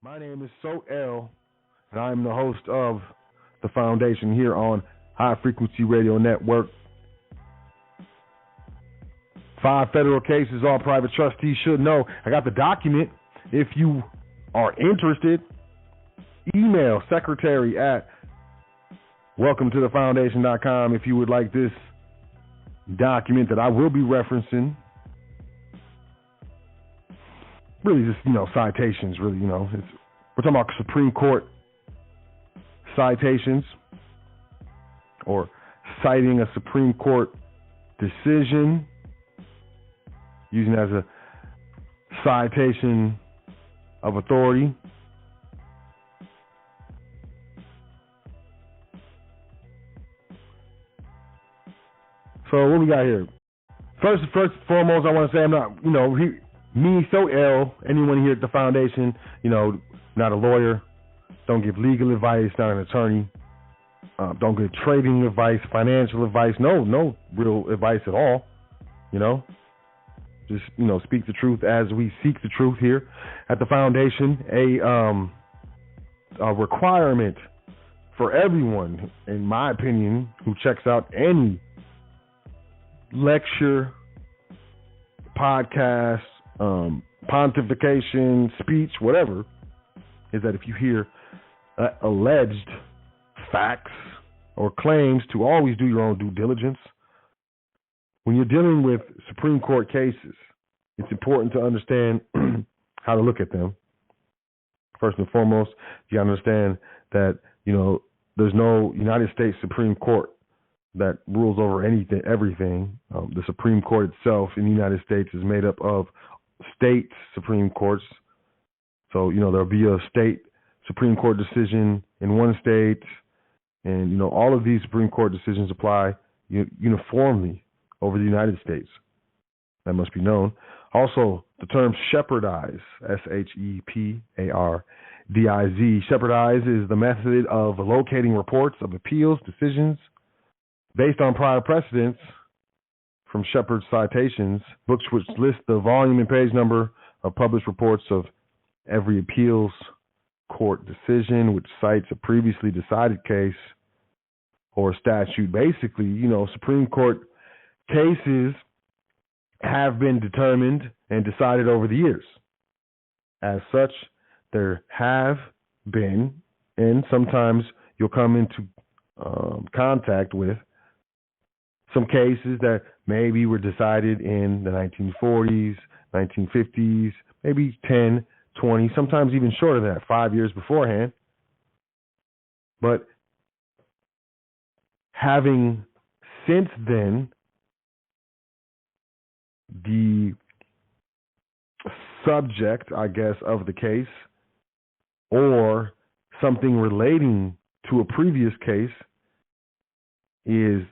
My name is Sot, and I'm the host of the Foundation here on High Frequency Radio Network. 5 federal cases all private trustees should know. I got the document. If you are interested, email secretary at welcometothefoundation.com if you would like this document that I will be referencing. Really just, citations, really, we're talking about Supreme Court citations or citing a Supreme Court decision, using it as a citation of authority. So what we got here? First and foremost, I want to say I'm not, me, Sot, anyone here at the Foundation, not a lawyer, don't give legal advice, not an attorney, don't give trading advice, financial advice, no real advice at all, just, speak the truth as we seek the truth here at the Foundation. A requirement for everyone, in my opinion, who checks out any lecture, podcast, pontification, speech, whatever, is that if you hear alleged facts or claims, to always do your own due diligence. When you're dealing with Supreme Court cases, it's important to understand how to look at them. First and foremost, you understand that, there's no United States Supreme Court that rules over everything. The Supreme Court itself in the United States is made up of state Supreme Courts. So, there'll be a state Supreme Court decision in one state, and, all of these Supreme Court decisions apply uniformly over the United States. That must be known. Also, the term shepherdize, S-H-E-P-A-R-D-I-Z. Shepherdize is the method of locating reports of appeals, decisions, based on prior precedents from Shepard's citations, books which list the volume and page number of published reports of every appeals court decision, which cites a previously decided case or statute. Basically, Supreme Court cases have been determined and decided over the years. As such, there have been, and sometimes you'll come into contact with, some cases that maybe were decided in the 1940s, 1950s, maybe 10, 20, sometimes even shorter than that, 5 years beforehand. But having since then, the subject, I guess, of the case or something relating to a previous case is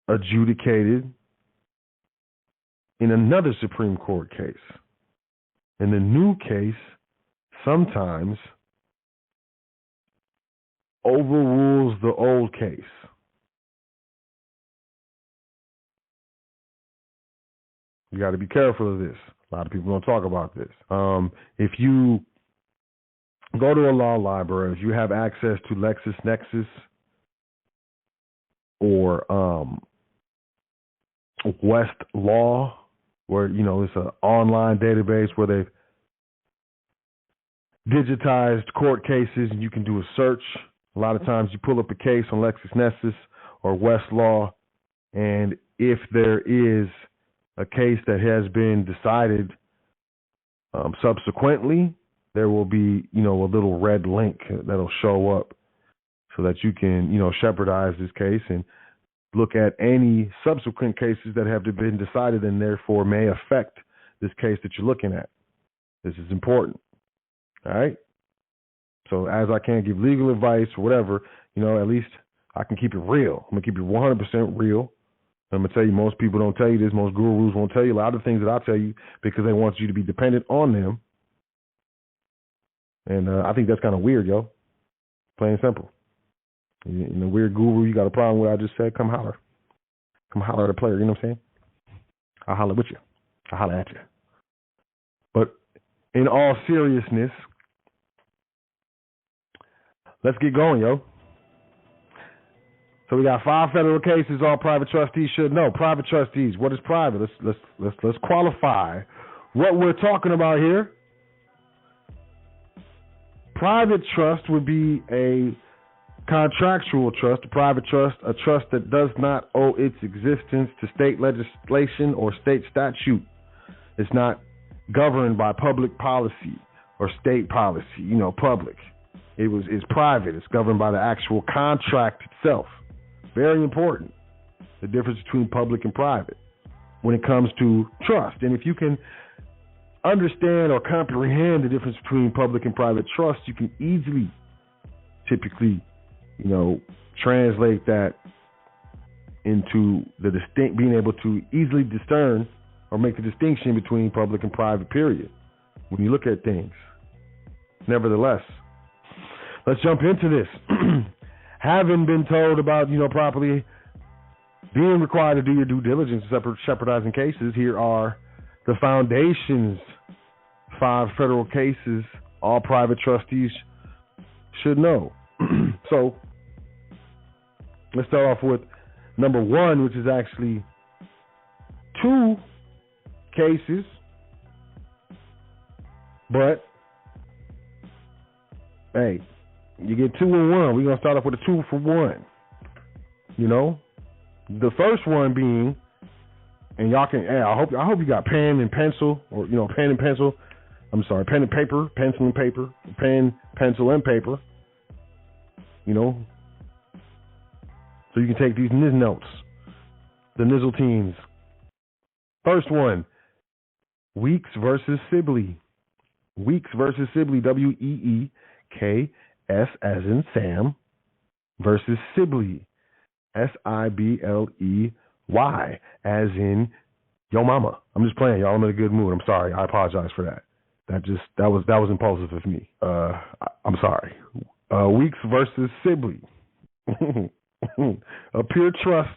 adjudicated in another Supreme Court case. And the new case sometimes overrules the old case. You got to be careful of this. A lot of people don't talk about this. If you go to a law library, if you have access to LexisNexis or Westlaw, where, it's an online database where they've digitized court cases and you can do a search. A lot of times you pull up a case on LexisNexis or Westlaw, and if there is a case that has been decided subsequently, there will be, a little red link that'll show up so that you can, shepherdize this case and look at any subsequent cases that have been decided and therefore may affect this case that you're looking at. This is important. All right? So as I can't give legal advice or whatever, at least I can keep it real. I'm going to keep it 100% real. I'm going to tell you, most people don't tell you this. Most gurus won't tell you a lot of things that I'll tell you because they want you to be dependent on them. And I think that's kind of weird, yo. Plain and simple. In the weird guru, you got a problem with what I just said, come holler. Come holler at a player, you know what I'm saying? I'll holler with you. I'll holler at you. But in all seriousness, Let's get going, yo. So we got 5 federal cases all private trustees should know. Private trustees, what is private? Let's qualify what we're talking about here. Private trust would be a contractual trust, a private trust, a trust that does not owe its existence to state legislation or state statute. It's not governed by public policy or state policy, public. It's private. It's governed by the actual contract itself. Very important, the difference between public and private when it comes to trust. And if you can understand or comprehend the difference between public and private trust, you can easily, typically, translate that into the being able to easily discern or make the distinction between public and private, period, when you look at things. Nevertheless, let's jump into this. Having been told about, properly being required to do your due diligence in shepherdizing cases, here are the foundation's 5 federal cases all private trustees should know. So let's start off with number 1, which is actually 2 cases, but hey, you get 2 in 1. We're gonna start off with a 2 for 1. The first one being, and y'all can. I hope you got pen and pencil, or pen and pencil. I'm sorry, pen and paper, pencil and paper, pen, pencil and paper. So you can take these notes. The Nizzle teams. First one, Weeks versus Sibley. Weeks versus Sibley. WEEKS as in Sam versus Sibley. SIBLEY as in yo mama. I'm just playing, y'all. I'm in a good mood. I'm sorry. I apologize for that. That was impulsive of me. I'm sorry. Weeks versus Sibley. A pure trust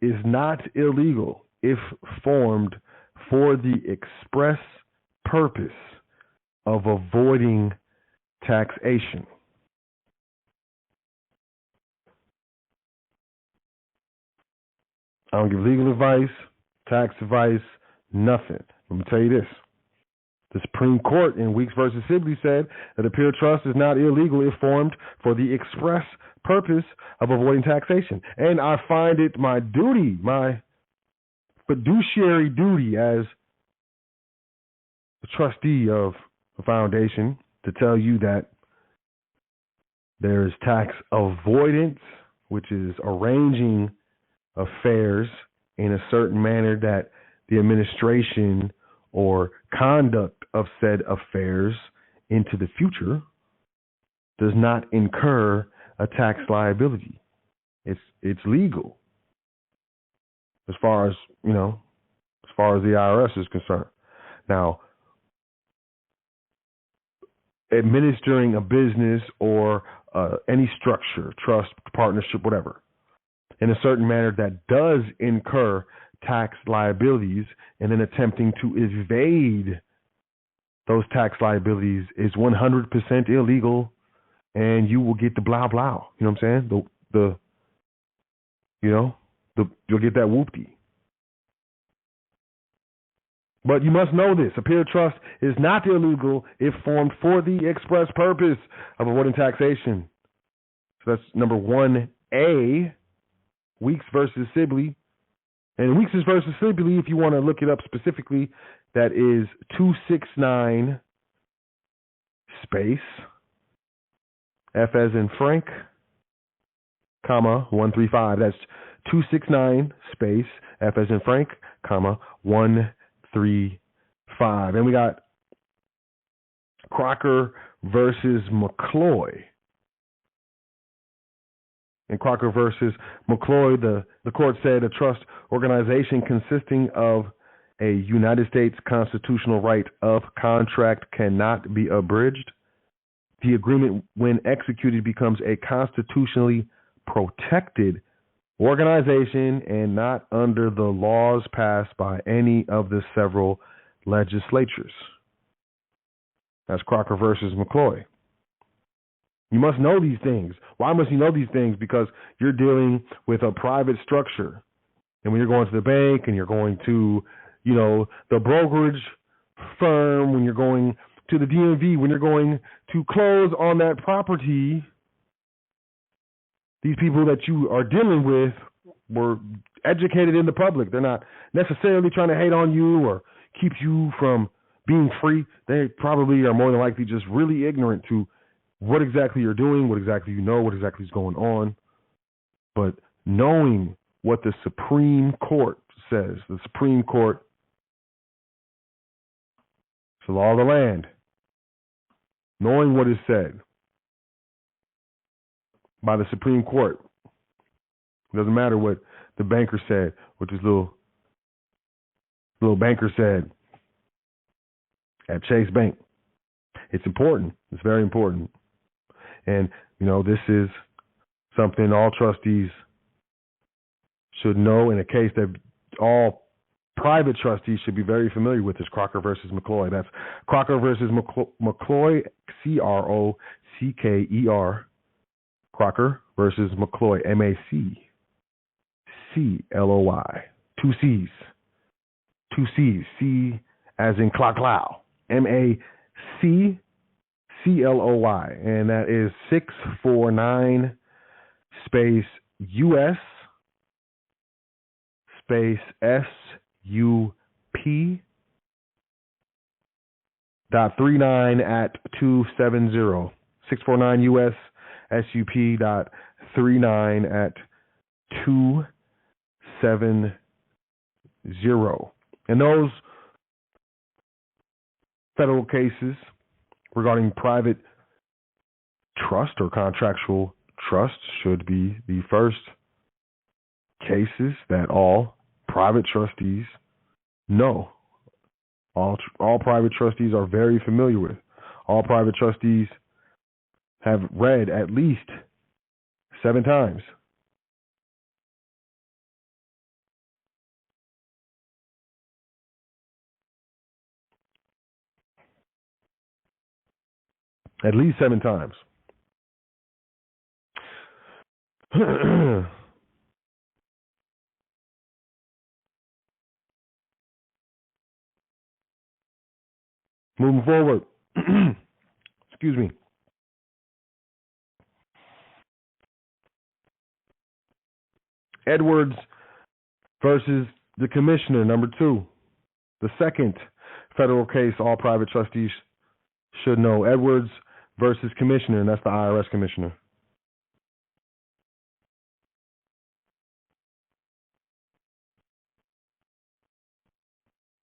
is not illegal if formed for the express purpose of avoiding taxation. I don't give legal advice, tax advice, nothing. Let me tell you this. The Supreme Court in Weeks versus Sibley said that a pure trust is not illegal if formed for the express purpose of avoiding taxation. And I find it my duty, my fiduciary duty as the trustee of the foundation to tell you that there is tax avoidance, which is arranging affairs in a certain manner that the administration or conduct of said affairs into the future does not incur a tax liability. It's legal as far as the IRS is concerned. Now, administering a business or any structure, trust, partnership, whatever, in a certain manner that does incur tax liabilities and then attempting to evade those tax liabilities is 100% illegal, and you will get the blah blah. You know what I'm saying? You'll get that whoopty. But you must know this. A pure trust is not illegal if formed for the express purpose of avoiding taxation. So that's number 1A, Weeks versus Sibley. And Weeks versus Sibley, if you want to look it up specifically, that is 269 space F as in Frank, comma 135. That's 269 space F as in Frank, comma 135. And we got Crocker versus Mccloy. In Crocker versus Mccloy, the court said a trust organization consisting of a United States constitutional right of contract cannot be abridged. The agreement, when executed, becomes a constitutionally protected organization and not under the laws passed by any of the several legislatures. That's Crocker versus Mccloy. You must know these things. Why must you know these things? Because you're dealing with a private structure. And when you're going to the bank and you're going to, the brokerage firm, when you're going to the DMV, when you're going to close on that property, these people that you are dealing with were educated in the public. They're not necessarily trying to hate on you or keep you from being free. They probably are more than likely just really ignorant to what exactly you're doing, what exactly you know, what exactly is going on. But knowing what the Supreme Court says, the Supreme Court, it's the law of the land. Knowing what is said by the Supreme Court. It doesn't matter what the banker said, what this little banker said at Chase Bank. It's important. It's very important. And, this is something all trustees should know, in a case that all private trustees should be very familiar with, is Crocker versus Mccloy. That's Crocker versus Mccloy, Crocker. Crocker versus Mccloy, Maccloy. Two C's. C as in Clow. Maccloy. And that is 649 space US space SUP .39 at 270. 649 US SUP .39 at 270. And those federal cases regarding private trust or contractual trust should be the first cases that all private trustees know. All private trustees are very familiar with. All private trustees have read at least 7 times. At least 7 times. Moving forward. Excuse me. Edwards versus the commissioner, number 2. The second federal case all private trustees should know. Edwards versus commissioner, and that's the IRS commissioner.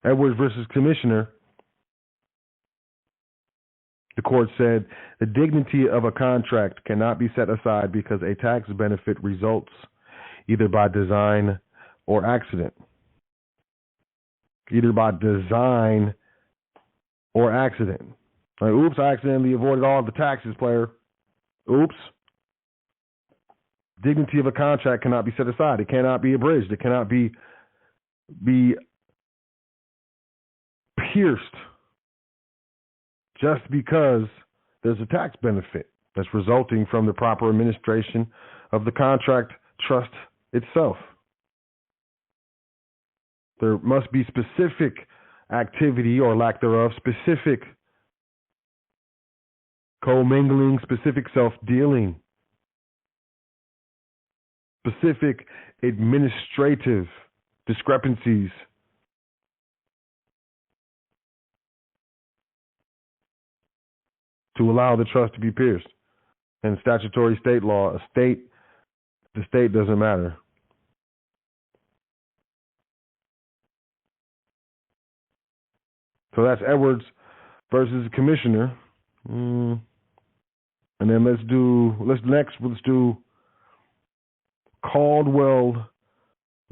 Edwards versus commissioner, the court said the dignity of a contract cannot be set aside because a tax benefit results either by design or accident. Either by design or accident. Like, oops, I accidentally avoided all of the taxes, player. Oops. Dignity of a contract cannot be set aside. It cannot be abridged. It cannot be pierced just because there's a tax benefit that's resulting from the proper administration of the contract trust itself. There must be specific activity or lack thereof, specific commingling, specific self-dealing, specific administrative discrepancies to allow the trust to be pierced. And statutory state law, the state doesn't matter. So that's Edwards versus the commissioner. And then let's do Caldwell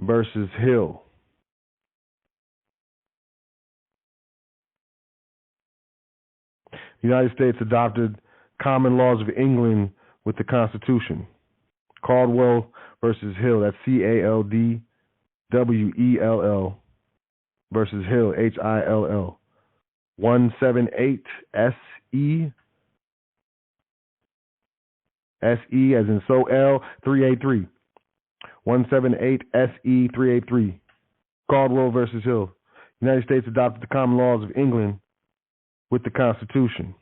versus Hill. The United States adopted common laws of England with the Constitution. Caldwell versus Hill, that's Caldwell versus Hill, Hill. 178 SE SE as in L 383. 178 SE 383. Caldwell versus Hill. United States adopted the common laws of England with the Constitution.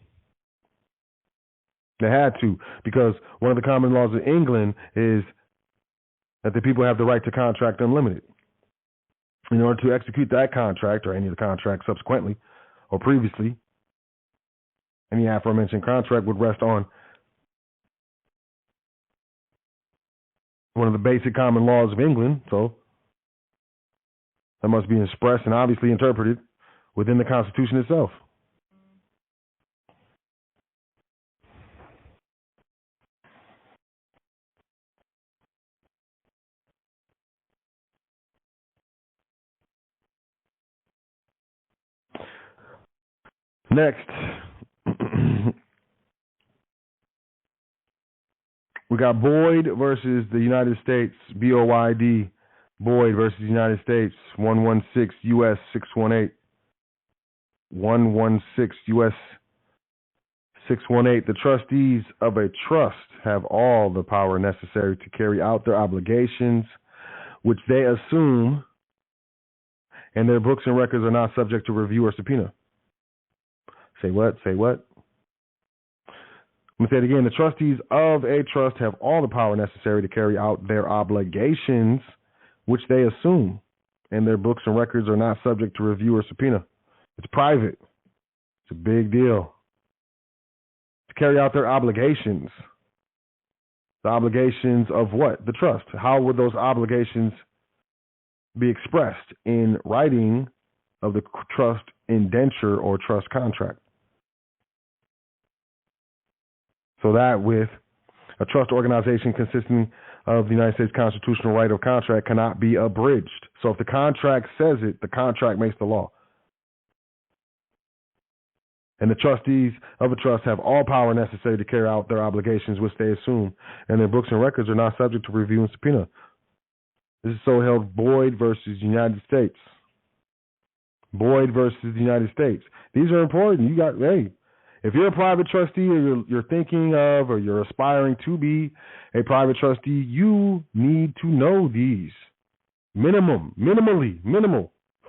They had to, because one of the common laws of England is that the people have the right to contract unlimited. In order to execute that contract, or any of the contracts subsequently or previously, any aforementioned contract would rest on one of the basic common laws of England, so that must be expressed and obviously interpreted within the Constitution itself. Next, we got Boyd versus the United States, BOYD. Boyd versus the United States, 116 U.S. 618. 116 U.S. 618. The trustees of a trust have all the power necessary to carry out their obligations, which they assume, and their books and records are not subject to review or subpoena. Say what? Say what? I'm going to say it again. The trustees of a trust have all the power necessary to carry out their obligations, which they assume, and their books and records are not subject to review or subpoena. It's private. It's a big deal. To carry out their obligations. The obligations of what? The trust. How would those obligations be expressed? In writing of the trust indenture or trust contract. So that with a trust organization consisting of the United States constitutional right of contract cannot be abridged. So if the contract says it, the contract makes the law. And the trustees of a trust have all power necessary to carry out their obligations, which they assume, and their books and records are not subject to review and subpoena. This is so held Boyd versus United States. Boyd versus the United States. These are important. You got, hey, if you're a private trustee or you're thinking of or you're aspiring to be a private trustee, you need to know these minimal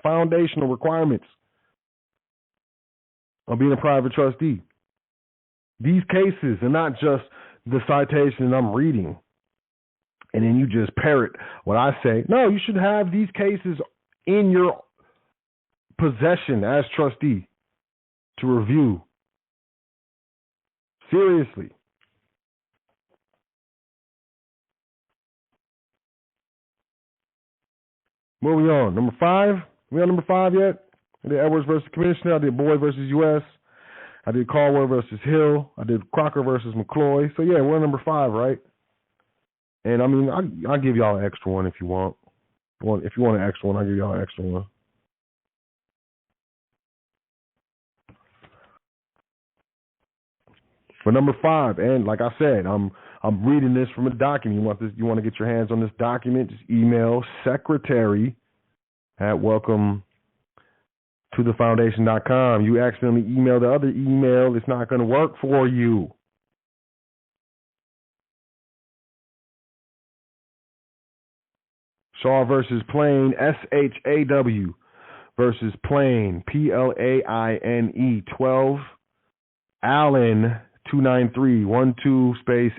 foundational requirements of being a private trustee. These cases, and not just the citation I'm reading, and then you just parrot what I say. No, you should have these cases in your possession as trustee to review. Seriously. What are we on? Number 5? We on number 5 yet? I did Edwards versus Commissioner. I did Boyd versus U.S. I did Caldwell versus Hill. I did Crocker versus Mccloy. So, yeah, we're on number 5, right? And, I mean, I'll give y'all an extra one if you want. Well, if you want an extra one, I'll give y'all an extra one. For number 5, and like I said, I'm reading this from a document. You want to get your hands on this document? Just email secretary@welcometothefoundation.com. You accidentally email the other email, it's not going to work for you. Shaw versus Plain, SHAW versus Plain, PLAINE 12, Allen 293 space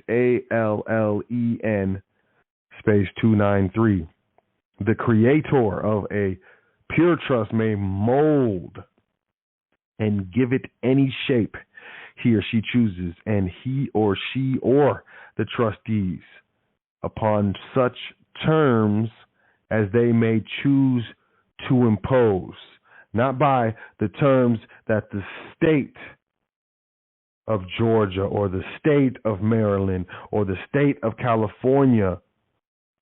ALLEN space 293. The creator of a pure trust may mold and give it any shape he or she chooses, and he or she or the trustees upon such terms as they may choose to impose, not by the terms that the state of Georgia or the state of Maryland or the state of California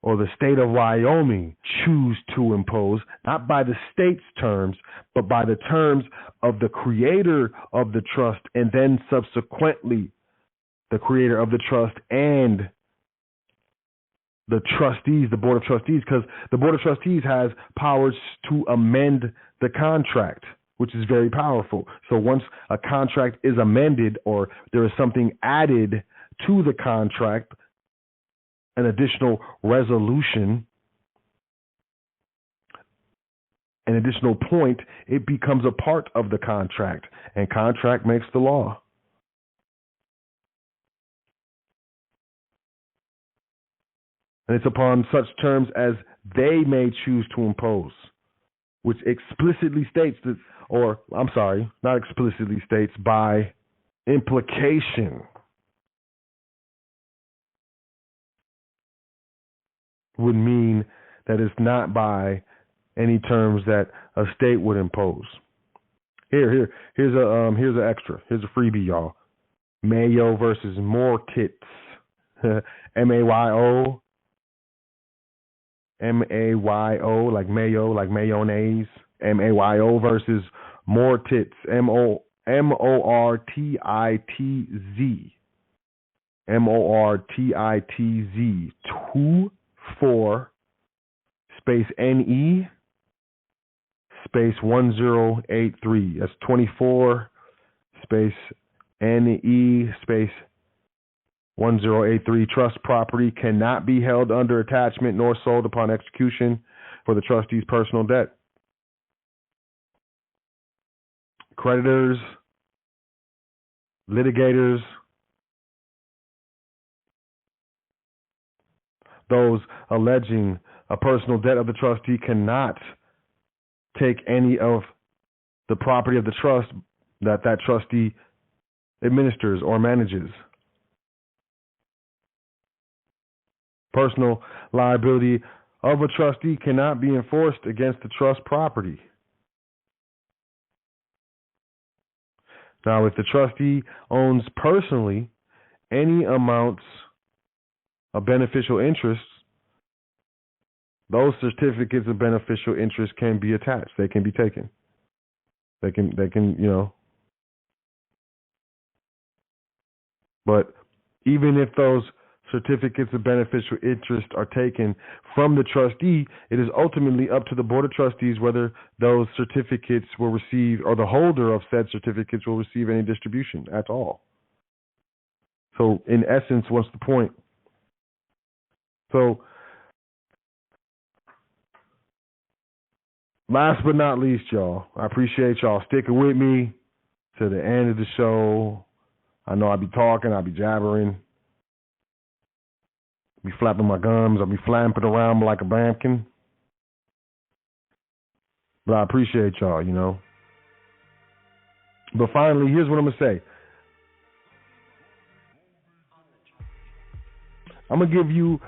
or the state of Wyoming choose to impose, not by the state's terms, but by the terms of the creator of the trust, and then subsequently the creator of the trust and the trustees, the Board of Trustees, because the Board of Trustees has powers to amend the contract, which is very powerful. So once a contract is amended or there is something added to the contract, an additional resolution, an additional point, it becomes a part of the contract, and contract makes the law. And it's upon such terms as they may choose to impose, which explicitly states that, or I'm sorry, not explicitly states, by implication would mean that it's not by any terms that a state would impose. Here's an extra. Here's a freebie, y'all. Mayo versus Mortitz. M-A-Y-O. M-A-Y-O, like mayo, like mayonnaise. M-A-Y-O versus Mortitz. M-O-R-T-I-T-Z. M-O-R-T-I-T-Z. 24 space N-E space 1083. That's 24 space N-E space 1083. Trust property cannot be held under attachment nor sold upon execution for the trustee's personal debt. Creditors, litigators, those alleging a personal debt of the trustee cannot take any of the property of the trust that trustee administers or manages. Personal liability of a trustee cannot be enforced against the trust property. Now, if the trustee owns personally any amounts of beneficial interests, those certificates of beneficial interest can be attached. They can be taken. They can, But even if those certificates of beneficial interest are taken from the trustee, it is ultimately up to the Board of Trustees whether those certificates will receive, or the holder of said certificates will receive any distribution at all. So in essence, what's the point? So last but not least, y'all, I appreciate y'all sticking with me to the end of the show. I know I'll be talking, I'll be jabbering, be flapping my gums, I'll be flapping around like a bumpkin. But I appreciate y'all, But finally, here's what I'm going to say. I'm going to give you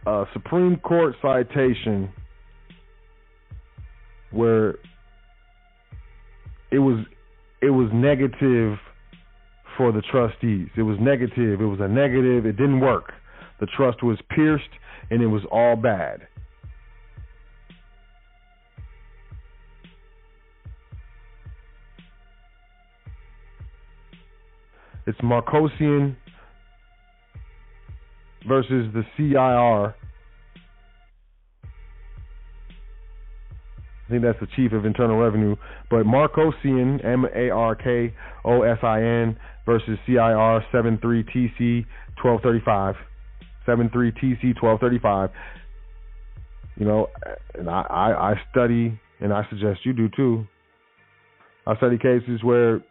a Supreme Court citation where it was negative for the trustees. It was negative. It was a negative. It didn't work. The trust was pierced, and it was all bad. It's Marcosian versus the CIR. I think that's the Chief of Internal Revenue. But Marcosian, M-A-R-K-O-S-I-N, versus CIR 73TC 1235. 73TC 1235. And I study, and I suggest you do too. I study cases where,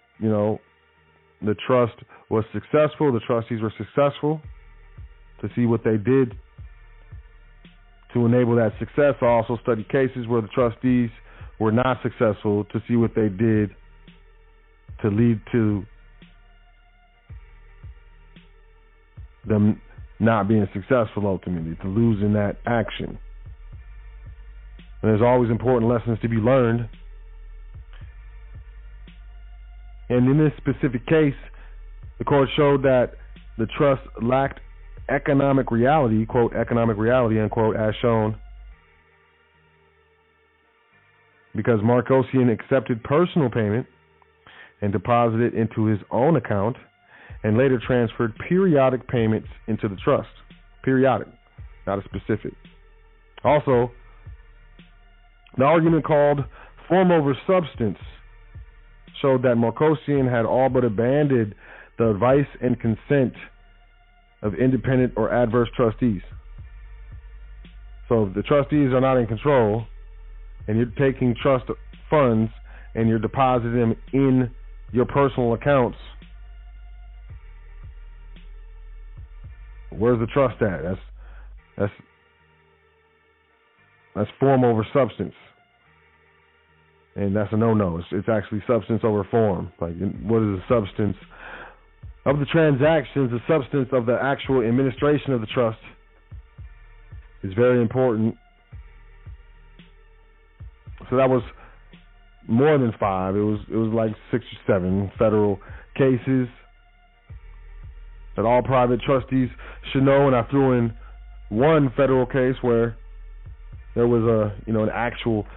the trust was successful, the trustees were successful, to see what they did to enable that success. I also study cases where the trustees were not successful, to see what they did to lead to them not being successful ultimately, to losing that action. And there's always important lessons to be learned. And in this specific case, the court showed that the trust lacked economic reality, quote, economic reality, unquote, as shown, because Marcosian accepted personal payment and deposited into his own account and later transferred periodic payments into the trust. Periodic, not a specific. Also, the argument called form over substance showed that Marcosian had all but abandoned the advice and consent of independent or adverse trustees. So if the trustees are not in control and you're taking trust funds and you're depositing them in your personal accounts, where's the trust at? That's form over substance. And that's a no-no. It's actually substance over form. Like, what is the substance of the transactions? The substance of the actual administration of the trust is very important. So that was more than 5. It was like 6 or 7 federal cases that all private trustees should know. And I threw in one federal case where there was an actual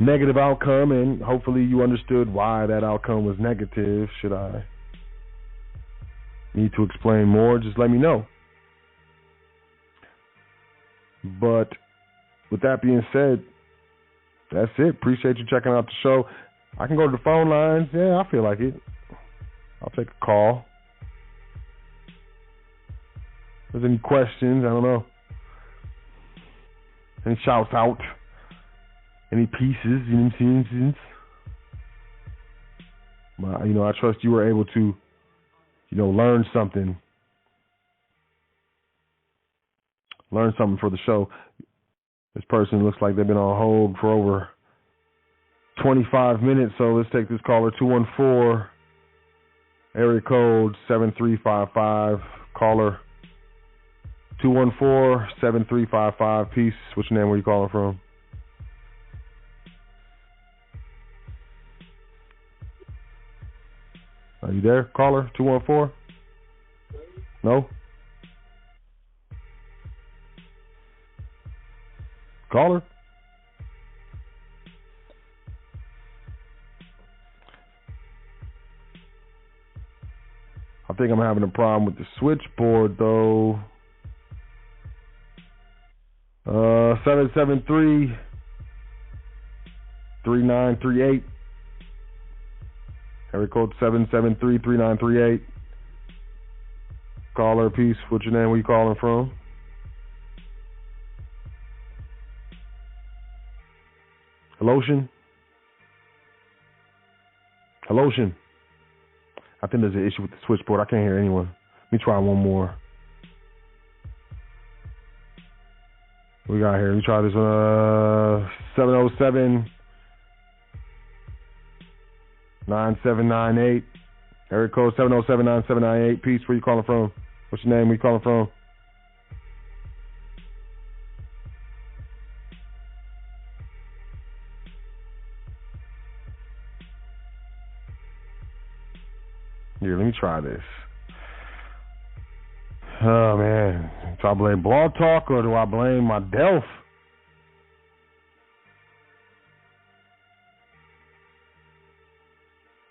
negative outcome, and hopefully you understood why that outcome was negative. Should I need to explain more, just let me know. But with that being said, that's it. Appreciate you checking out the show. I can go to the phone lines. Yeah, I feel like it. I'll take a call. If there's any questions, I don't know. Any shouts out? Any pieces? You know what I'm saying? I trust you were able to, learn something. Learn something for the show. This person looks like they've been on hold for over 25 minutes, so let's take this caller, 214, area code 7355. Caller, 214-7355. Peace. What's your name? Where you calling from? Are you there, caller? 214? No? Caller? I think I'm having a problem with the switchboard, though. 773-3938. Area code 773-3938. Caller, peace. What's your name? Where you calling from? Hello-tion? Hello-tion? I think there's an issue with the switchboard. I can't hear anyone. Let me try one more. What we got here? Let me try this 707-9798. Area code 707-9798. Peace. Where you calling from? What's your name? Where you calling from? Here, let me try this. Oh, man. Do I blame Blog Talk or do I blame my Delph?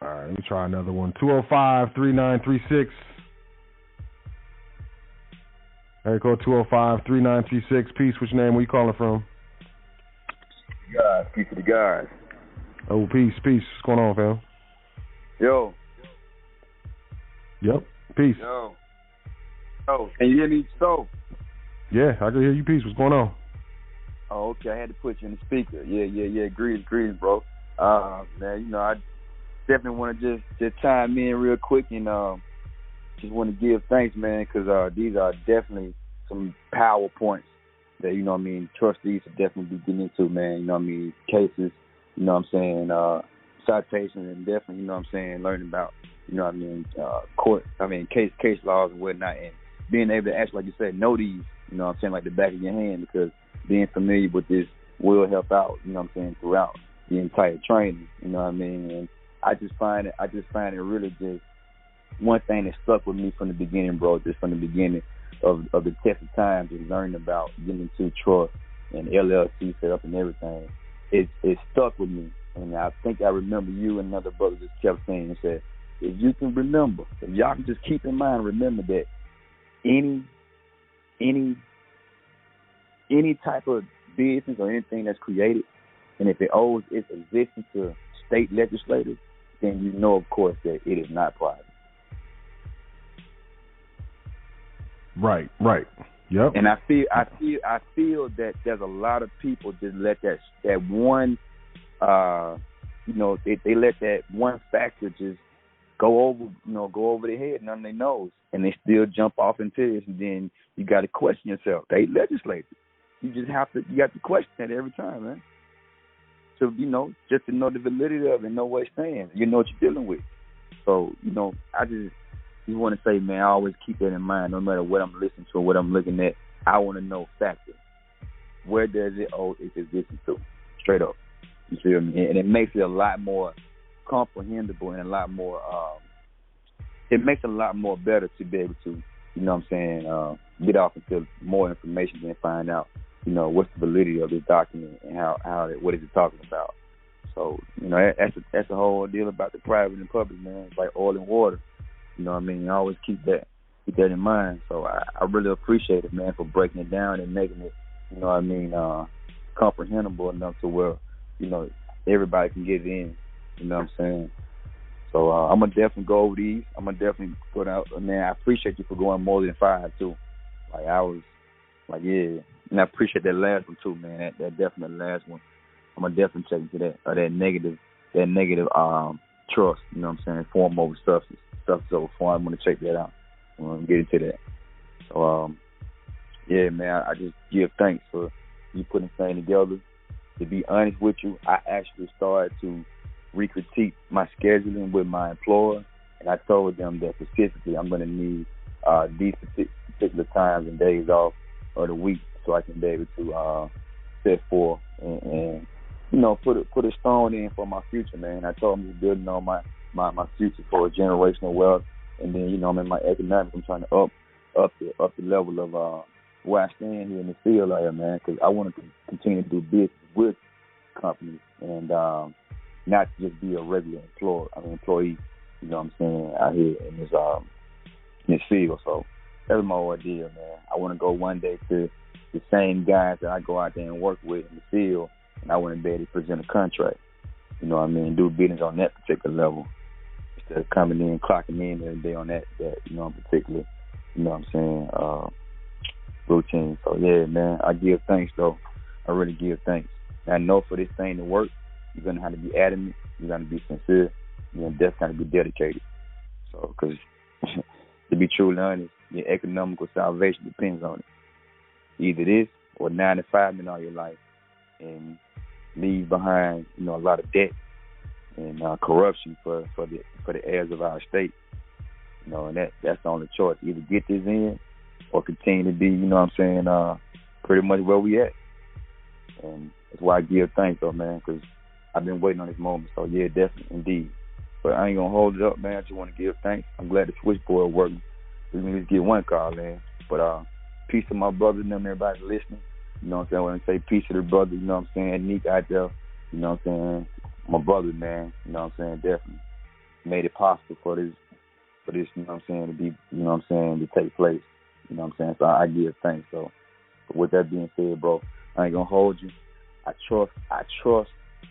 All right, let me try another one. 205-3936. Area code 205-3936. Peace. What's your name? Where you calling from? Guys, peace to the guys. Oh, peace. What's going on, fam? Yo. Yep. Peace. Yo. Oh, can you hear me? So. Yeah, I can hear you. Peace. What's going on? Oh, okay. I had to put you in the speaker. Yeah. Greetings, bro. Man, I definitely want to just chime in real quick and just want to give thanks, man, because these are definitely some power points that, trustees should definitely be getting into, man. Cases, citations, and definitely, learning about, court, case laws and whatnot, and being able to actually, like you said, know these, like the back of your hand, because being familiar with this will help out, throughout the entire training, and I just find it really just one thing that stuck with me from the beginning, bro, just from the beginning of the test of time, just learning about getting into trust and LLC set up and everything. It stuck with me, and I think I remember you and another brother just kept saying and said, if you can remember, if y'all can just keep in mind, remember that any type of business or anything that's created, and if it owes its existence to state legislators, then you know, of course, that it is not private. Right. Yep. And I feel that there's a lot of people that let that one, they let that one factor just go over their head and under their nose, and they still jump off into this, and then you got to question yourself. They legislated. You have to question it every time, man. So, just to know the validity of it and know where it stands. You know what you're dealing with. So, I just want to say, man, I always keep that in mind. No matter what I'm listening to or what I'm looking at, I want to know factors. Where does it owe its existence to? Straight up. You feel me? And it makes it a lot more comprehensible and a lot more, it makes it a lot more better to be able to, get off into more information and find out, what's the validity of this document and what is it talking about. So, that's the whole deal about the private and public, man. It's like oil and water. You know what I mean? I always keep that in mind. So I really appreciate it, man, for breaking it down and making it, comprehensible enough to where, everybody can get in. You know what I'm saying? So I'm going to definitely go over these. I'm going to definitely put out, man, I appreciate you for going more than 5, too. Like, I was like, yeah. And I appreciate that last one, too, man, that definite last one. I'm going to definitely check into that negative trust, you know what I'm saying, form over substance over form. I'm going to check that out. I'm going to get into that. So, yeah, man, I just give thanks for you putting this thing together. To be honest with you, I actually started to re-critique my scheduling with my employer, and I told them that specifically I'm going to need these particular times and days off of the week so I can be able to set forth and put a stone in for my future, man. I told them to building on my future for generational wealth, and then I'm in my economics. I'm trying to up the level of where I stand here in the field, like, man, because I want to continue to do business with companies and not just be a regular employee. You know what I'm saying, out here in this field. So that's my idea, man. I want to go one day to the same guys that I go out there and work with in the field, and I want to be able to present a contract. You know what I mean? Do business on that particular level instead of coming in, clocking in every day on that particular, you know what I'm saying, routine. So yeah, man, I give thanks though. I really give thanks. And I know for this thing to work, you're gonna have to be adamant. You're gonna be sincere. You're gonna definitely be dedicated. So, because to be truly honest, your economical salvation depends on it. Either this or 9 to 5 in all your life, and leave behind, a lot of debt and corruption for the heirs of our state. And that's the only choice. Either get this in or continue to be, pretty much where we at. And that's why I give thanks, though, man, because I've been waiting on this moment. So, yeah, definitely, indeed. But I ain't going to hold it up, man. I just want to give thanks. I'm glad the switchboard working. We can just get one call, man. But peace to my brothers and them, everybody listening. You know what I'm saying? When I say peace to the brother, you know what I'm saying? Nick out there, you know what I'm saying? My brother, man, you know what I'm saying? Definitely made it possible for this, you know what I'm saying, to be, you know what I'm saying, to take place. You know what I'm saying? So I give thanks. So with that being said, bro, I ain't gonna hold you. I trust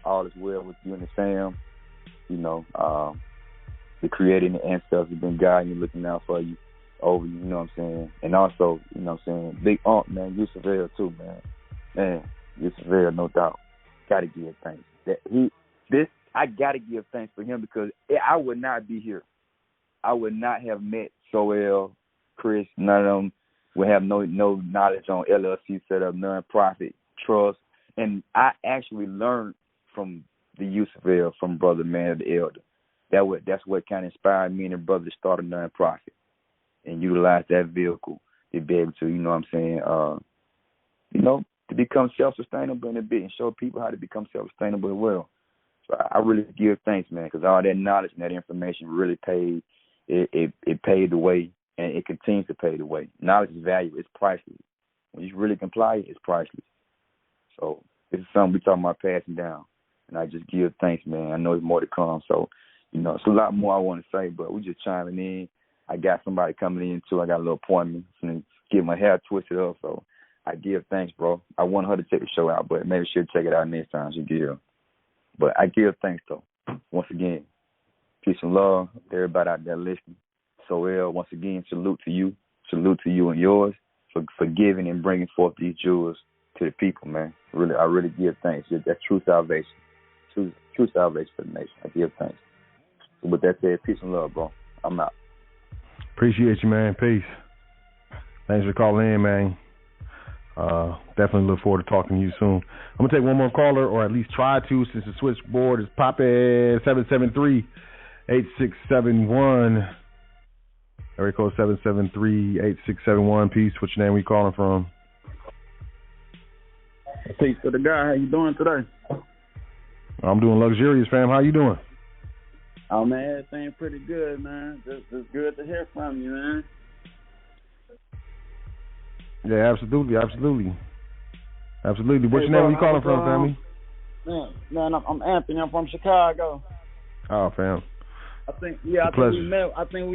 all is well with you and the fam. The creator and the ancestors have been guiding you, looking out for you, over you, you know what I'm saying? And also, you know what I'm saying, big aunt, man, Yusufel too, man. Man, Yusufel, no doubt. Gotta give thanks. I gotta give thanks for him because I would not be here. I would not have met Soel, Chris, none of them would have no knowledge on LLC setup, non-profit, trust. And I actually learned from the Yusufel, from Brother Man of the Elder. That's what kind of inspired me and the brother to start a non-profit and utilize that vehicle to be able to, you know what I'm saying, to become self-sustainable in a bit and show people how to become self-sustainable as well. So I really give thanks, man, because all that knowledge and that information really paid. It paid the way, and it continues to pay the way. Knowledge is valuable. It's priceless. When you really comply, it's priceless. So this is something we're talking about passing down, and I just give thanks, man. I know there's more to come, so, it's a lot more I want to say, but we're just chiming in. I got somebody coming in, too. I got a little appointment and get my hair twisted up, so I give thanks, bro. I want her to check the show out, but maybe she'll check it out next time she get here. But I give thanks, though. Once again, peace and love to everybody out there listening. Soel, once again, salute to you. salute to you and yours for giving and bringing forth these jewels to the people, man. Really, I really give thanks. That's true salvation. True salvation for the nation. I give thanks. So with that said, peace and love, bro. I'm out. Appreciate you, man. Peace. Thanks for calling in, man. Definitely look forward to talking to you soon. I'm going to take one more caller, or at least try to, since the switchboard is popping. 773-8671. Area code 773-8671. Peace. What's your name? Where you calling from? Peace to the guy. How you doing today? I'm doing luxurious, fam. How you doing? Oh, man, everything pretty good, man. Just good to hear from you, man. Yeah, absolutely. What's your name? Where you calling from, family? Man, I'm Anthony. I'm from Chicago. Oh, fam. I think we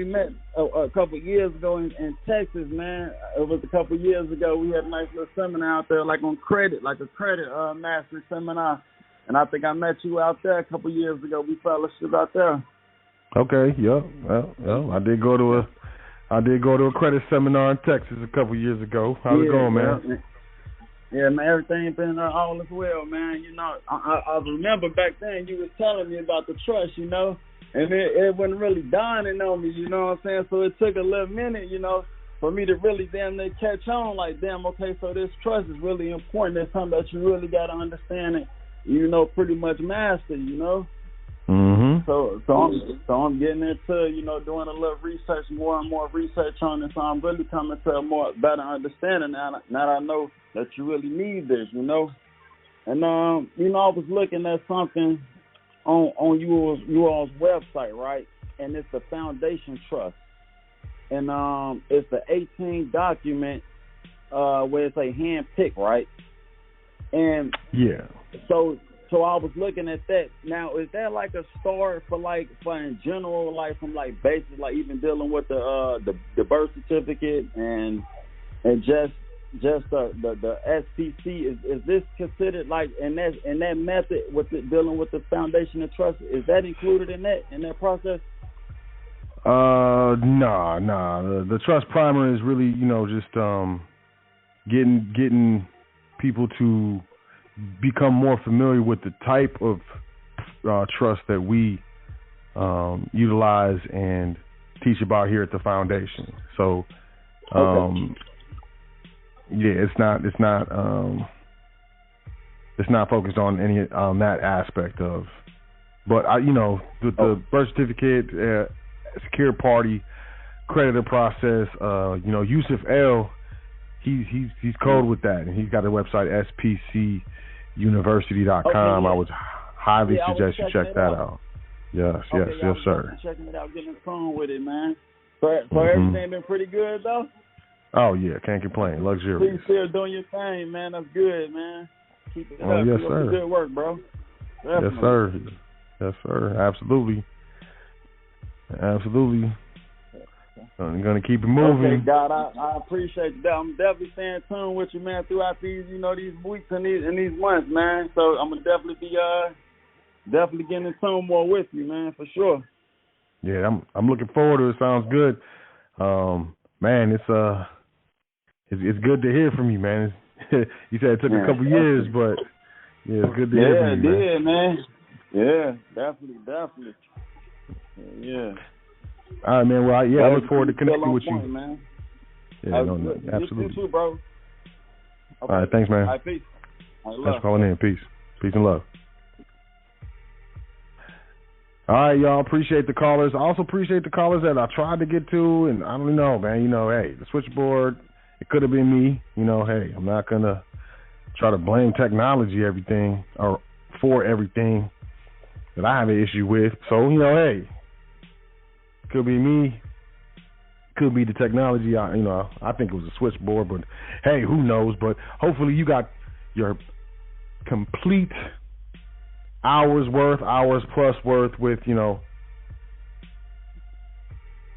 met a couple years ago in Texas, man. It was a couple years ago. We had a nice little seminar out there, like on credit, like a credit mastery seminar. And I think I met you out there a couple years ago. We fellowship out there. Okay, yeah. Well, I did go to a credit seminar in Texas a couple years ago. How's it going, man? Yeah, man, everything been all is well, man. You know, I remember back then you was telling me about the trust, you know, and it wasn't really dawning on me, you know what I'm saying? So it took a little minute, you know, for me to really damn near catch on, like, damn, okay, so this trust is really important. It's something that you really got to understand it, you know, pretty much master, you know. Mm-hmm. So I'm getting into, you know, doing a little research, more and more research on it. So I'm really coming to a more better understanding now that I know that you really need this, you know. And you know, I was looking at something on you all's website, right? And it's the Foundation Trust, and it's the 18 document where it's a hand pick, right? And yeah. So I was looking at that. Now, is that like a start for in general, like from like basic, like even dealing with the birth certificate and just the SPC? Is this considered like in that method with dealing with the foundation and trust? Is that included in that process? Nah. The trust primer is really, you know, just getting people to become more familiar with the type of trust that we utilize and teach about here at the foundation. So, yeah, it's not focused on that aspect of. But you know, the birth certificate, secure party, creditor process. You know, Yusuf L. He's code with that, and he's got a website spcuniversity.com. Okay, yeah. I would highly suggest you check that out. Yes, sir. Checking it out, getting the phone with it, man. So everything been pretty good though. Oh yeah, can't complain. Luxurious. Please still doing your thing, man. That's good, man. Keep it up. Yes, Keep sir. up the good work, bro. Definitely. Yes, sir. Absolutely. I'm gonna keep it moving. Okay, God, I appreciate that. I'm definitely staying tuned with you, man, throughout these weeks and these months, man. So I'm gonna definitely be getting in tune more with you, man, for sure. Yeah, I'm looking forward to it. Sounds good. Man, it's good to hear from you, man. You said it took a couple years, but yeah, it's good to hear from you, man. Yeah, definitely. Yeah. All right, man. Well, I look forward to connecting with you. Man. Yeah, absolutely. You too, bro. Okay. All right, thanks, man. All right, peace. Thanks for calling in. Peace and love. All right, y'all. Appreciate the callers. I also appreciate the callers that I tried to get to, and I don't know, man. You know, hey, the switchboard, it could have been me. You know, hey, I'm not gonna try to blame technology for everything that I have an issue with. So, you know, hey. Could be me. Could be the technology. I think it was a switchboard, but hey, who knows? But hopefully you got your complete hours plus worth with, you know,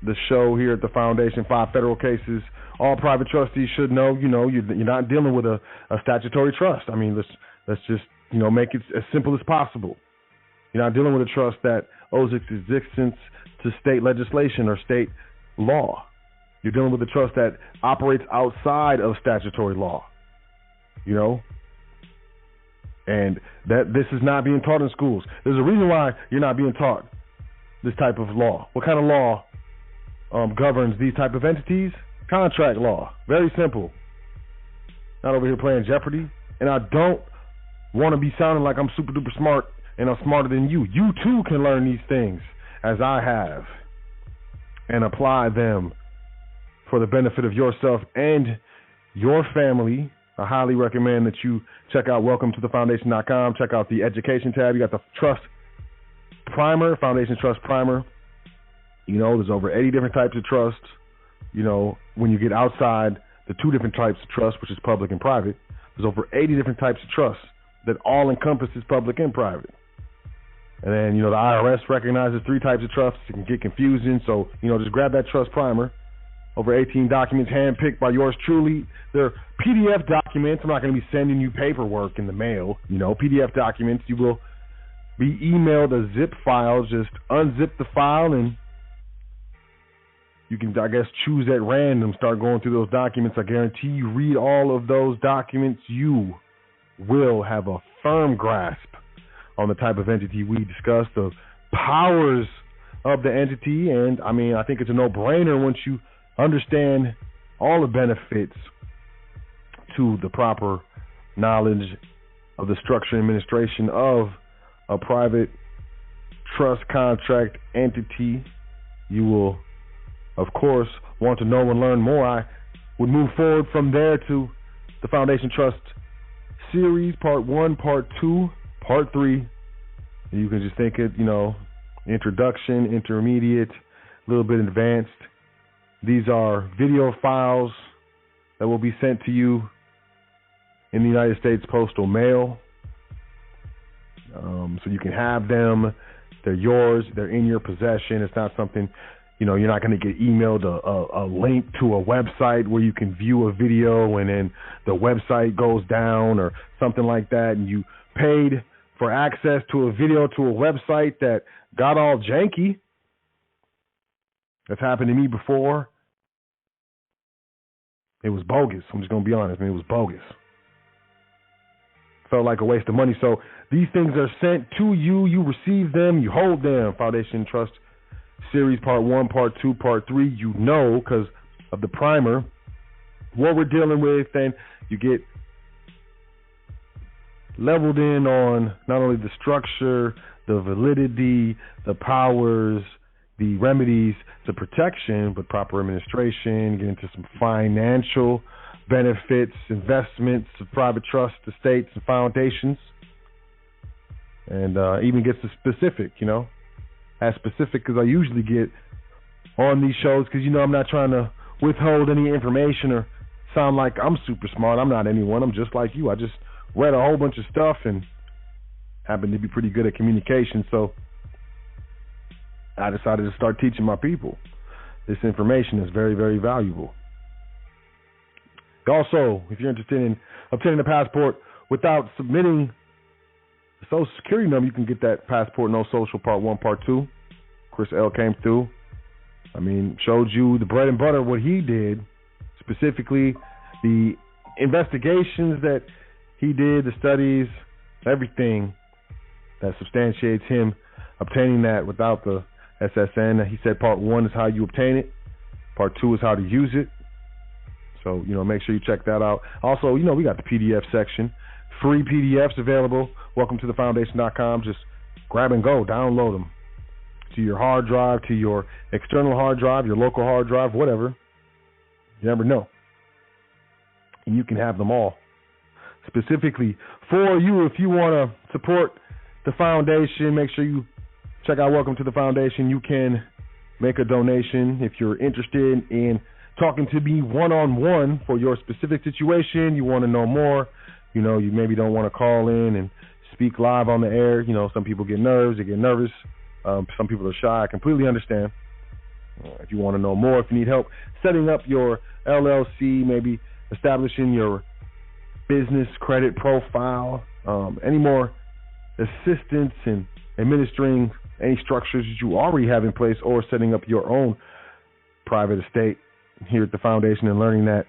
the show here at the Foundation. 5 federal cases. All private trustees should know, you know, you're not dealing with a statutory trust. I mean, let's just, you know, make it as simple as possible. You're not dealing with a trust that owes its existence to state legislation or state law. You're dealing with a trust that operates outside of statutory law, you know? And that this is not being taught in schools. There's a reason why you're not being taught this type of law. What kind of law governs these type of entities? Contract law. Very simple. Not over here playing Jeopardy. And I don't want to be sounding like I'm super duper smart and I'm smarter than you. You too can learn these things as I have and apply them for the benefit of yourself and your family. I highly recommend that you check out welcometothefoundation.com. Check out the education tab. You got the trust primer, Foundation Trust Primer. You know, there's over 80 different types of trusts. You know, when you get outside the two different types of trust, which is public and private, there's over 80 different types of trusts that all encompasses public and private. And then, you know, the IRS recognizes 3 types of trusts. It can get confusing. So, you know, just grab that trust primer. Over 18 documents handpicked by yours truly. They're PDF documents. I'm not going to be sending you paperwork in the mail. You know, PDF documents. You will be emailed a zip file. Just unzip the file and you can, I guess, choose at random. Start going through those documents. I guarantee you read all of those documents. You will have a firm grasp on the type of entity we discussed, the powers of the entity. And, I mean, I think it's a no-brainer once you understand all the benefits to the proper knowledge of the structure and administration of a private trust contract entity. You will, of course, want to know and learn more. I would move forward from there to the Foundation Trust series, part 1, part 2, part 3. You can just think it, you know, introduction, intermediate, a little bit advanced. These are video files that will be sent to you in the United States Postal Mail. So you can have them. They're yours. They're in your possession. It's not something, you know, you're not going to get emailed a link to a website where you can view a video and then the website goes down or something like that. And you paid for access to a video to a website that got all janky. That's happened to me before. It was bogus. I'm just going to be honest. I mean, it was bogus. Felt like a waste of money. So these things are sent to you. You receive them. You hold them. Foundation Trust Series Part 1, Part 2, Part 3. You know, because of the primer, what we're dealing with. And you get leveled in on not only the structure, the validity, the powers, the remedies, the protection, but proper administration, get into some financial benefits, investments of private trust, estates, and foundations, and even gets to specific, you know, as specific as I usually get on these shows, because, you know, I'm not trying to withhold any information or sound like I'm super smart. I'm not anyone. I'm just like you. I just read a whole bunch of stuff and happen to be pretty good at communication, so I decided to start teaching my people. This information is very, very valuable. Also, if you're interested in obtaining a passport without submitting the Social Security number, you can get that passport, no social, part 1, part 2. Chris L. came through. I mean, showed you the bread and butter, what he did, specifically the investigations that he did, the studies, everything that substantiates him obtaining that without the SSN. He said part 1 is how you obtain it. Part 2 is how to use it. So, you know, make sure you check that out. Also, you know, we got the PDF section. Free PDFs available. Welcome to thefoundation.com. Just grab and go. Download them to your hard drive, to your external hard drive, your local hard drive, whatever. You never know. And you can have them all specifically for you. If you want to support the foundation, make sure you check out Welcome to the Foundation. You can make a donation if you're interested in talking to me one-on-one for your specific situation. You want to know more. You know, you maybe don't want to call in and speak live on the air. You know, some people get nerves. They get nervous. Some people are shy. I completely understand. If you want to know more, if you need help setting up your LLC, maybe establishing your business credit profile, any more assistance in administering any structures that you already have in place or setting up your own private estate, here at the foundation and learning that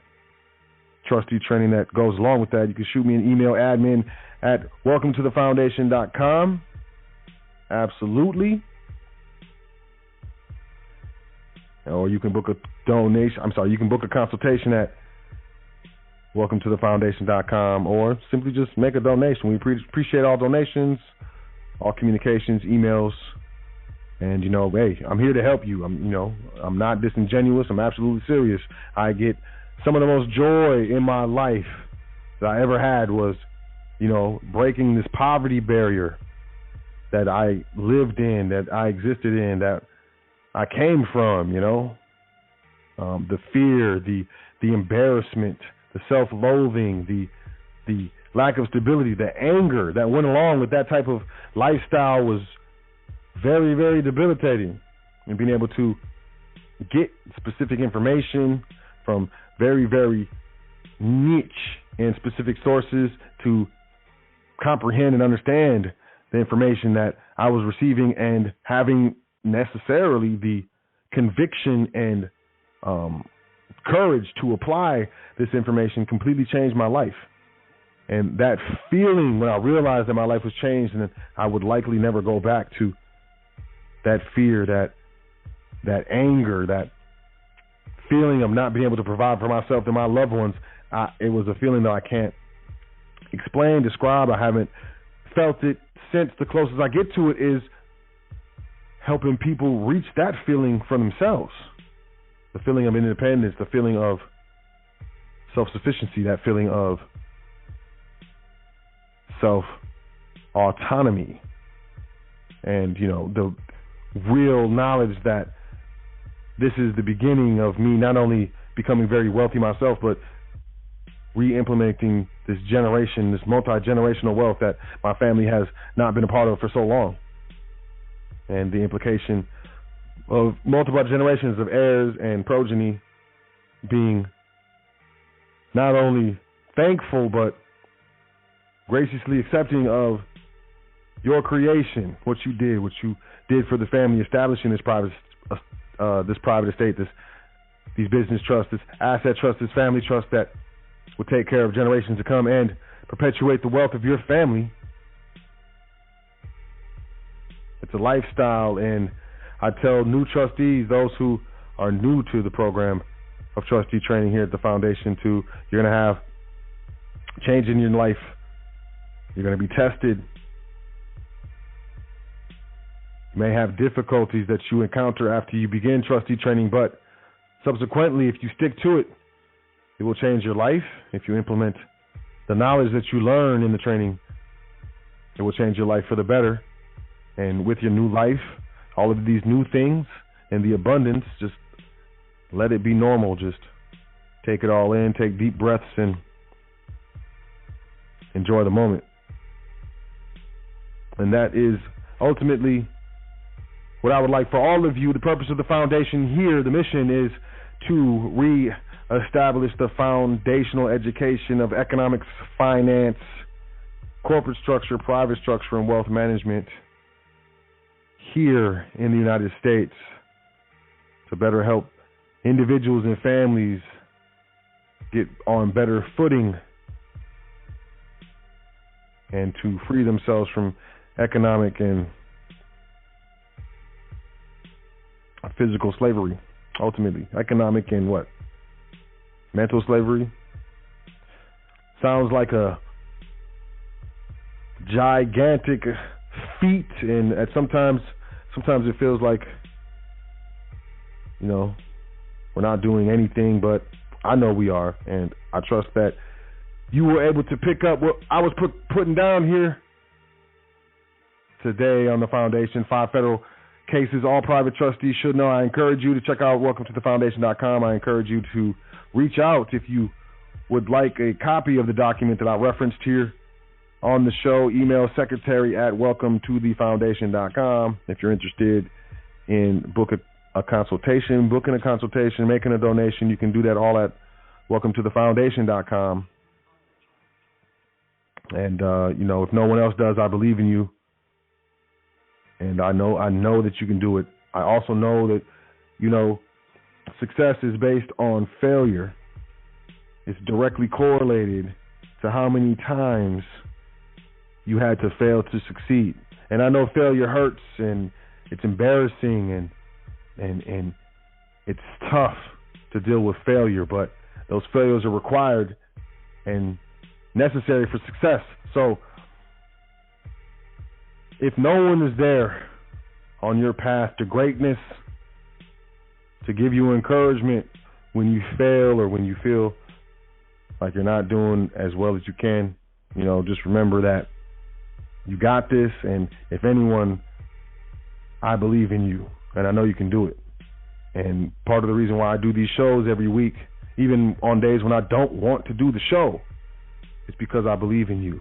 trustee training that goes along with that, you can shoot me an email, admin@welcometothefoundation.com. Absolutely. Or you can book a donation. You can book a consultation at welcometothefoundation.com, or simply just make a donation. We appreciate all donations, all communications, emails, and hey, I'm here to help you. I'm not disingenuous. I'm absolutely serious. I get some of the most joy in my life that I ever had was, breaking this poverty barrier that I lived in, that I existed in, that I came from. The fear, the embarrassment, the self-loathing, the lack of stability, the anger that went along with that type of lifestyle was very, very debilitating. And being able to get specific information from very, very niche and specific sources to comprehend and understand the information that I was receiving, and having necessarily the conviction and courage to apply this information completely changed my life. And that feeling when I realized that my life was changed and that I would likely never go back to that fear, that anger, that feeling of not being able to provide for myself and my loved ones, it was a feeling that I can't explain, describe. I haven't felt it since. The closest I get to it is helping people reach that feeling for themselves. The feeling of independence, the feeling of self-sufficiency, that feeling of self-autonomy. And, the real knowledge that this is the beginning of me not only becoming very wealthy myself, but re-implementing this generation, this multi-generational wealth that my family has not been a part of for so long. And the implication of multiple generations of heirs and progeny being not only thankful, but graciously accepting of your creation, what you did for the family, establishing this private estate, these business trusts, this asset trust, this family trust that will take care of generations to come and perpetuate the wealth of your family. It's a lifestyle, and I tell new trustees, those who are new to the program of trustee training here at the foundation, you're going to have change in your life. You're going to be tested. You may have difficulties that you encounter after you begin trustee training, but subsequently, if you stick to it, it will change your life. If you implement the knowledge that you learn in the training, it will change your life for the better. And with your new life, all of these new things and the abundance, just let it be normal. Just take it all in, take deep breaths, and enjoy the moment. And that is ultimately what I would like for all of you. The purpose of the foundation here, the mission is to re-establish the foundational education of economics, finance, corporate structure, private structure, and wealth management here in the United States to better help individuals and families get on better footing and to free themselves from economic and physical slavery, ultimately. Economic and what? Mental slavery? Sounds like a gigantic feat, and sometimes it feels like, we're not doing anything, but I know we are, and I trust that you were able to pick up what I was putting down here today on the foundation. 5 federal cases all private trustees should know. I encourage you to check out welcometothefoundation.com. I encourage you to reach out if you would like a copy of the document that I referenced here on the show. Email secretary@welcometothefoundation.com. If you're interested in booking a consultation, making a donation, you can do that all at welcometothefoundation.com. And, if no one else does, I believe in you. And I know that you can do it. I also know that, success is based on failure, it's directly correlated to how many times you had to fail to succeed. And I know failure hurts and it's embarrassing and it's tough to deal with failure, but those failures are required and necessary for success. So if no one is there on your path to greatness to give you encouragement when you fail or when you feel like you're not doing as well as you can, just remember that you got this, and if anyone, I believe in you, and I know you can do it. And part of the reason why I do these shows every week, even on days when I don't want to do the show, is because I believe in you,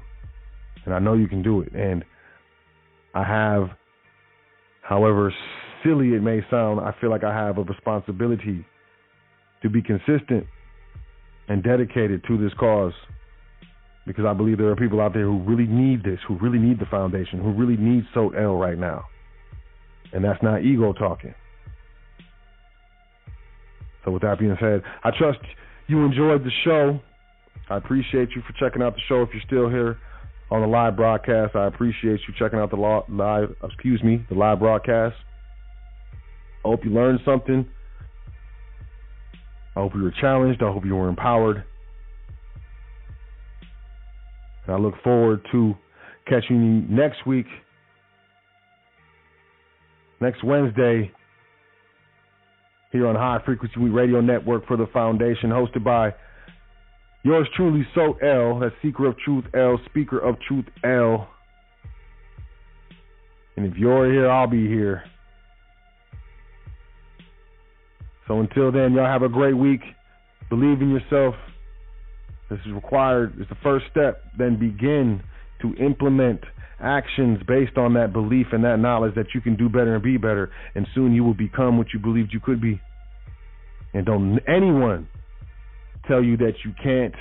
and I know you can do it. And I have, however silly it may sound, I feel like I have a responsibility to be consistent and dedicated to this cause, because I believe there are people out there who really need this, who really need the foundation, who really need Sot right now. And that's not ego talking. So with that being said, I trust you enjoyed the show. I appreciate you for checking out the show. If you're still here on the live broadcast, I appreciate you checking out the live broadcast. I hope you learned something. I hope you were challenged. I hope you were empowered. And I look forward to catching you next week, next Wednesday, here on High Frequency Radio Network for the Foundation, hosted by yours truly, Sot L. That's Seeker of Truth L, Speaker of Truth L. And if you're here, I'll be here. So until then, y'all have a great week. Believe in yourself. This is required. It's the first step. Then begin to implement actions based on that belief and that knowledge that you can do better and be better. And soon you will become what you believed you could be. And don't anyone tell you that you can't,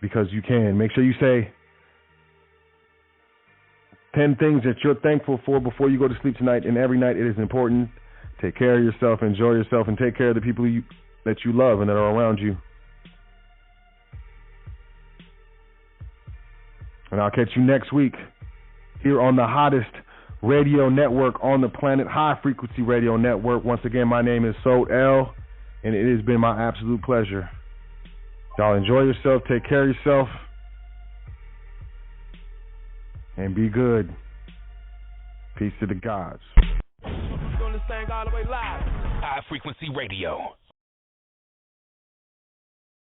because you can. Make sure you say 10 things that you're thankful for before you go to sleep tonight. And every night it is important. Take care of yourself, enjoy yourself, and take care of the people that you love and that are around you. And I'll catch you next week here on the hottest radio network on the planet, High Frequency Radio Network. Once again, my name is Sot L, and it has been my absolute pleasure. Y'all enjoy yourself, take care of yourself, and be good. Peace to the gods. High Frequency Radio.